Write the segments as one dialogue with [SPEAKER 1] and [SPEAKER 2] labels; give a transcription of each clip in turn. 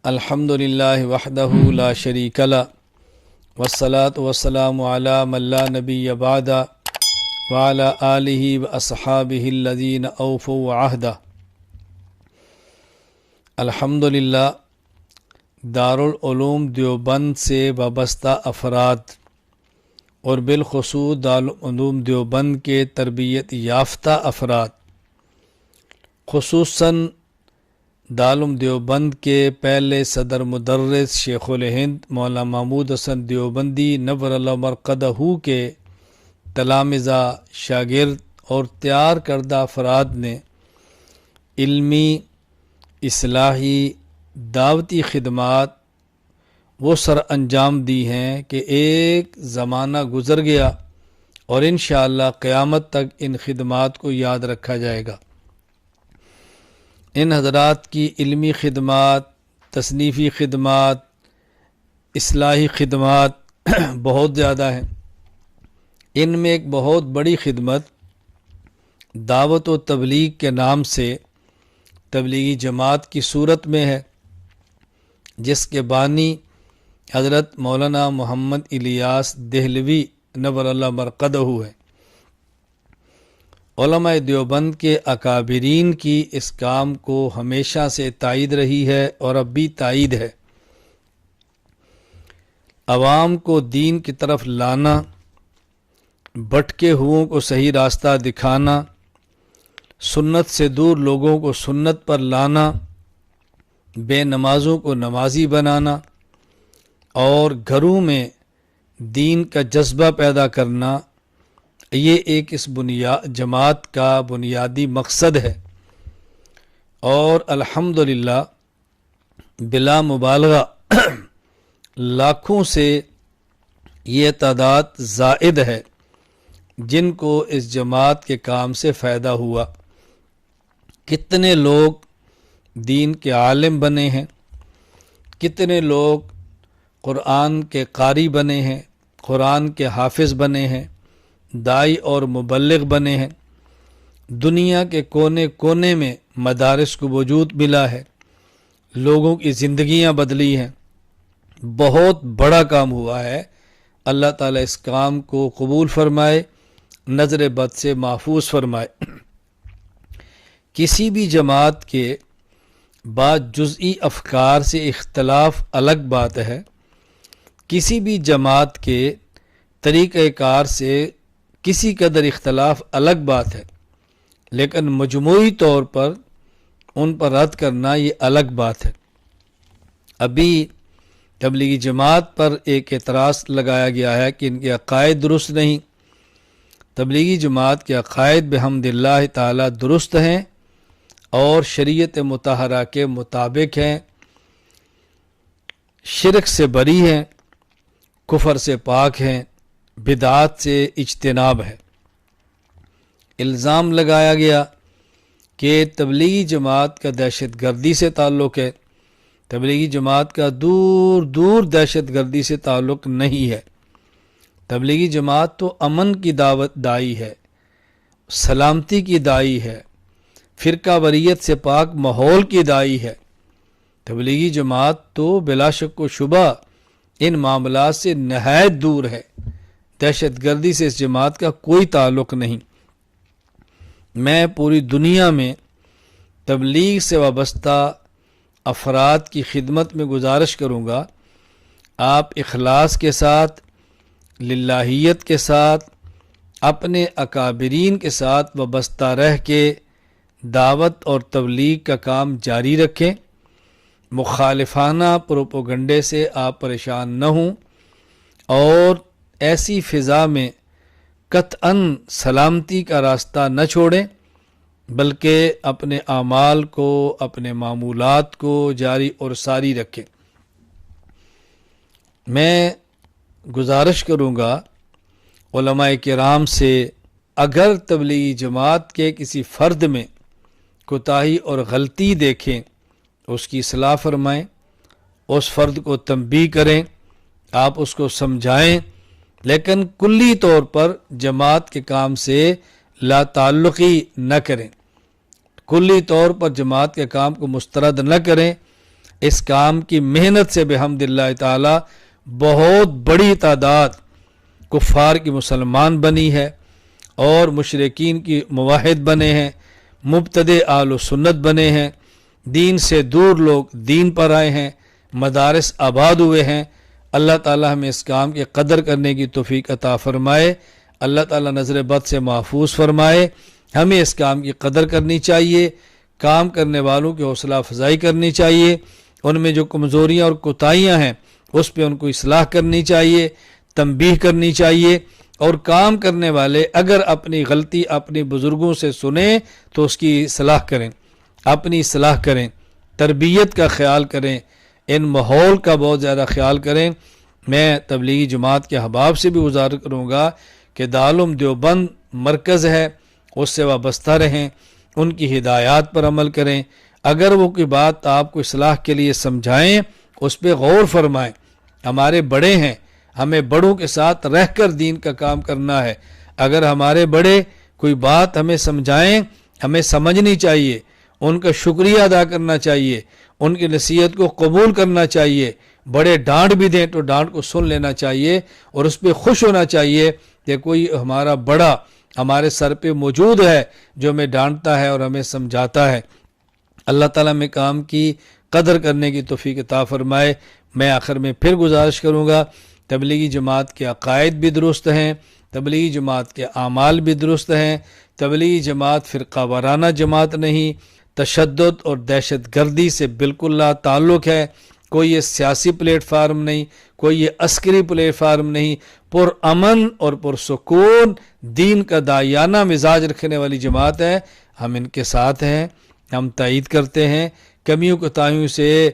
[SPEAKER 1] الحمد للہ وحدہ لا شریک لہ والصلاة والسلام علی من لا نبی بعدہ وعلی آلہ واصحابہ الذین اوفوا عہدہ۔ الحمد للہ دارالعلوم دیوبند سے وابستہ افراد اور بالخصوص دارالعلوم دیوبند کے تربیت یافتہ افراد، خصوصاً دارالعلوم دیوبند کے پہلے صدر مدرس شیخ الہند مولانا محمود حسن دیوبندی نور اللہ مرقدہ کے تلامذہ، شاگرد اور تیار کردہ افراد نے علمی، اصلاحی، دعوتی خدمات وہ سر انجام دی ہیں کہ ایک زمانہ گزر گیا اور انشاءاللہ قیامت تک ان خدمات کو یاد رکھا جائے گا۔ ان حضرات کی علمی خدمات، تصنیفی خدمات، اصلاحی خدمات بہت زیادہ ہیں۔ ان میں ایک بہت بڑی خدمت دعوت و تبلیغ کے نام سے تبلیغی جماعت کی صورت میں ہے، جس کے بانی حضرت مولانا محمد الیاس دہلوی نور اللہ مرقدہ ہیں۔ علماء دیوبند کے اکابرین کی اس کام کو ہمیشہ سے تائید رہی ہے اور اب بھی تائید ہے۔ عوام کو دین کی طرف لانا، بھٹکے ہوئوں کو صحیح راستہ دکھانا، سنت سے دور لوگوں کو سنت پر لانا، بے نمازوں کو نمازی بنانا اور گھروں میں دین کا جذبہ پیدا کرنا، یہ ایک اس جماعت کا بنیادی مقصد ہے۔ اور الحمدللہ بلا مبالغہ لاکھوں سے یہ تعداد زائد ہے جن کو اس جماعت کے کام سے فائدہ ہوا۔ کتنے لوگ دین کے عالم بنے ہیں، کتنے لوگ قرآن کے قاری بنے ہیں، قرآن کے حافظ بنے ہیں، داعی اور مبلغ بنے ہیں۔ دنیا کے کونے کونے میں مدارس کو وجود ملا ہے، لوگوں کی زندگیاں بدلی ہیں۔ بہت بڑا کام ہوا ہے۔ اللہ تعالیٰ اس کام کو قبول فرمائے، نظر بد سے محفوظ فرمائے۔ کسی بھی جماعت کے بعض جزئی افکار سے اختلاف الگ بات ہے، کسی بھی جماعت کے طریقہ کار سے کسی قدر اختلاف الگ بات ہے، لیکن مجموعی طور پر ان پر رد کرنا یہ الگ بات ہے۔ ابھی تبلیغی جماعت پر ایک اعتراض لگایا گیا ہے کہ ان کے عقائد درست نہیں۔ تبلیغی جماعت کے عقائد بحمد اللہ تعالی درست ہیں اور شریعت مطہرہ کے مطابق ہیں، شرک سے بری ہیں، کفر سے پاک ہیں، بدعات سے اجتناب ہے۔ الزام لگایا گیا کہ تبلیغی جماعت کا دہشت گردی سے تعلق ہے۔ تبلیغی جماعت کا دور دور دہشت گردی سے تعلق نہیں ہے۔ تبلیغی جماعت تو امن کی دعوت دائی ہے، سلامتی کی دائی ہے، فرقہ واریت سے پاک ماحول کی دائی ہے۔ تبلیغی جماعت تو بلا شک و شبہ ان معاملات سے نہایت دور ہے۔ دہشت گردی سے اس جماعت کا کوئی تعلق نہیں۔ میں پوری دنیا میں تبلیغ سے وابستہ افراد کی خدمت میں گزارش کروں گا، آپ اخلاص کے ساتھ، للہیت کے ساتھ، اپنے اکابرین کے ساتھ وابستہ رہ کے دعوت اور تبلیغ کا کام جاری رکھیں۔ مخالفانہ پروپیگنڈے سے آپ پریشان نہ ہوں اور ایسی فضا میں قطعاً سلامتی کا راستہ نہ چھوڑیں، بلکہ اپنے اعمال کو، اپنے معمولات کو جاری اور ساری رکھیں۔ میں گزارش کروں گا علماء کرام سے، اگر تبلیغی جماعت کے کسی فرد میں کوتاہی اور غلطی دیکھیں اس کی اصلاح فرمائیں، اس فرد کو تنبیہ کریں، آپ اس کو سمجھائیں، لیکن کلی طور پر جماعت کے کام سے لا تعلقی نہ کریں، کلی طور پر جماعت کے کام کو مسترد نہ کریں، اس کام کی محنت سے بحمد اللہ تعالی بہت بڑی تعداد کفار کی مسلمان بنی ہے اور مشرکین کی موحد بنے ہیں، مبتدع اہل سنت بنے ہیں، دین سے دور لوگ دین پر آئے ہیں، مدارس آباد ہوئے ہیں۔ اللہ تعالی ہمیں اس کام کی قدر کرنے کی توفیق عطا فرمائے، اللہ تعالی نظر بد سے محفوظ فرمائے۔ ہمیں اس کام کی قدر کرنی چاہیے، کام کرنے والوں کی حوصلہ افزائی کرنی چاہیے، ان میں جو کمزوریاں اور کوتاہیاں ہیں اس پہ ان کو اصلاح کرنی چاہیے، تنبیہ کرنی چاہیے، اور کام کرنے والے اگر اپنی غلطی اپنے بزرگوں سے سنیں تو اس کی اصلاح کریں، اپنی اصلاح کریں، تربیت کا خیال کریں، ان ماحول کا بہت زیادہ خیال کریں۔ میں تبلیغی جماعت کے احباب سے بھی گزارش کروں گا کہ دارالعلوم دیوبند مرکز ہے، اس سے وابستہ رہیں، ان کی ہدایات پر عمل کریں، اگر وہ کوئی بات آپ کو اصلاح کے لیے سمجھائیں اس پہ غور فرمائیں۔ ہمارے بڑے ہیں، ہمیں بڑوں کے ساتھ رہ کر دین کا کام کرنا ہے، اگر ہمارے بڑے کوئی بات ہمیں سمجھائیں ہمیں سمجھنی چاہیے، ان کا شکریہ ادا کرنا چاہیے، ان کی نصیحت کو قبول کرنا چاہیے، بڑے ڈانٹ بھی دیں تو ڈانٹ کو سن لینا چاہیے اور اس پہ خوش ہونا چاہیے کہ کوئی ہمارا بڑا ہمارے سر پہ موجود ہے جو ہمیں ڈانٹتا ہے اور ہمیں سمجھاتا ہے۔ اللہ تعالیٰ میں کام کی قدر کرنے کی توفیق عطا فرمائے۔ میں آخر میں پھر گزارش کروں گا، تبلیغی جماعت کے عقائد بھی درست ہیں، تبلیغی جماعت کے اعمال بھی درست ہیں، تبلیغی جماعت فرقہ وارانہ جماعت نہیں، تشدد اور دہشت گردی سے بالکل لا تعلق ہے، کوئی یہ سیاسی پلیٹ فارم نہیں، کوئی یہ عسکری پلیٹ فارم نہیں، پرامن اور پرسکون دین کا داعیانہ مزاج رکھنے والی جماعت ہے۔ ہم ان کے ساتھ ہیں، ہم تائید کرتے ہیں، کمیوں کوتاہیوں سے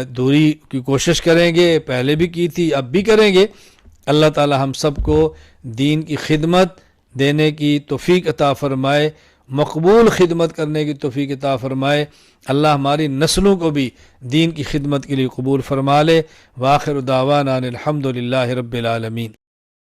[SPEAKER 1] دوری کی کوشش کریں گے، پہلے بھی کی تھی اب بھی کریں گے۔ اللہ تعالی ہم سب کو دین کی خدمت دینے کی توفیق عطا فرمائے، مقبول خدمت کرنے کی توفیق عطا فرمائے۔ اللہ ہماری نسلوں کو بھی دین کی خدمت کے لیے قبول فرما لے۔ وآخر دعوانا ان الحمد للہ رب العالمین۔